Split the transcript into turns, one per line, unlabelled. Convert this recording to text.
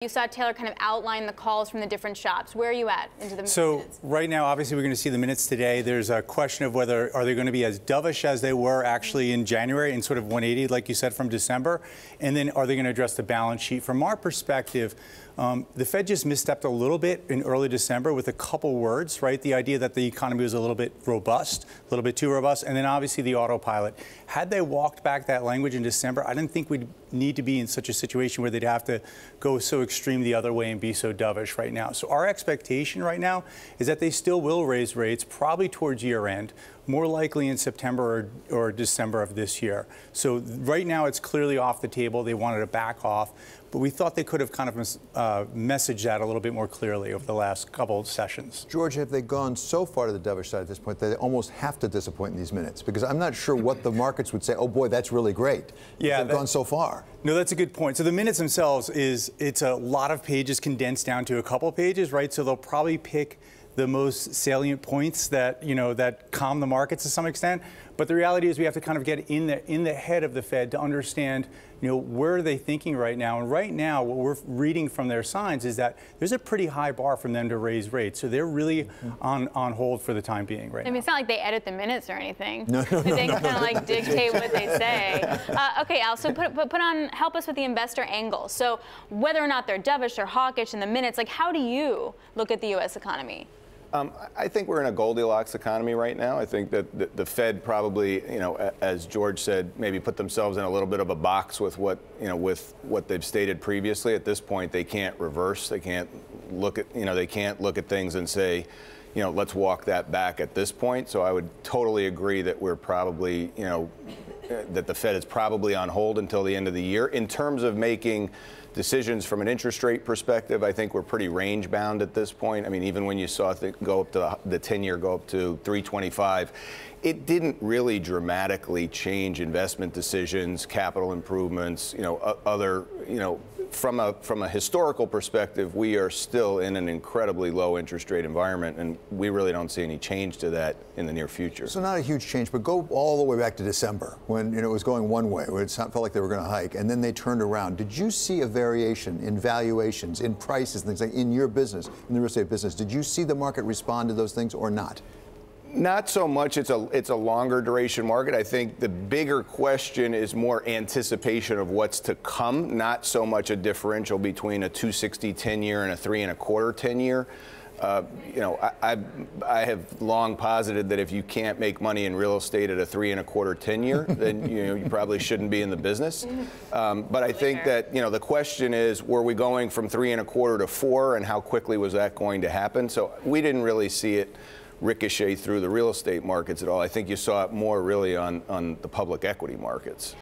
You saw Taylor kind of outline the calls from the different shops. Where are you at into the minutes?
Right now, obviously, we're going to see the minutes today. There's a question of whether are they going to be as dovish as they were actually in January and sort of 180, like you said, from December, and then are they going to address the balance sheet? From our perspective, the Fed just misstepped a little bit in early December with a couple words, right? The idea that the economy was a little bit robust, a little bit too robust, and then obviously the autopilot. Had they walked back that language in December, I didn't think we'd need to be in such a situation where they'd have to go so extreme the other way and be so dovish right now. So our expectation right now is that they still will raise rates probably towards year end, more likely in September or December of this year. So right now it's clearly off the table. They wanted to back off, but we thought they could have kind of messaged that a little bit more clearly over the last couple of sessions.
George, have they gone so far to the dovish side at this point that they almost have to disappoint in these minutes? Because I'm not sure what the markets would say, oh boy, that's really great.
Yeah,
they've gone so far.
No, that's a good point. So the minutes themselves it's a lot of pages condensed down to a couple pages, right? So they'll probably pick the most salient points that, that calm the markets to some extent. But the reality is we have to kind of get in the head of the Fed to understand, where are they thinking right now? And right now, what we're reading from their signs is that there's a pretty high bar for them to raise rates. So they're really on hold for the time being right now.
I mean, it's not like they edit the minutes or anything.
No.
They kind of like dictate what they say. Okay, Al, so help us with the investor angle. So whether or not they're dovish or hawkish in the minutes, like how do you look at the U.S. economy?
I think we're in a Goldilocks economy right now. I think that the Fed probably, as George said, maybe put themselves in a little bit of a box with what they've stated previously. At this point, they can't reverse. They can't look at, they can't look at things and say, let's walk that back at this point. So I would totally agree that we're probably, that the Fed is probably on hold until the end of the year. In terms of making decisions from an interest rate perspective, I think we're pretty range bound at this point. I mean, even when you saw it go up to the 10-year go up to 3.25, it didn't really dramatically change investment decisions, capital improvements, other, from a historical perspective, we are still in an incredibly low interest rate environment, and we really don't see any change to that in the near future.
So not a huge change, but go all the way back to December when it was going one way, where it felt like they were going to hike, and then they turned around. Did you see a variation in valuations, in prices, things like in your business, in the real estate business? Did you see the market respond to those things or not?
Not so much. It's a longer duration market. I think the bigger question is more anticipation of what's to come, not so much a differential between a 260 10-year and a 3.25 10-year. I have long posited that if you can't make money in real estate at a 3.25 10-year, then you probably shouldn't be in the business. But I think that the question is, were we going from 3.25 to 4, and how quickly was that going to happen? So we didn't really see it ricochet through the real estate markets at all. I think you saw it more really on the public equity markets.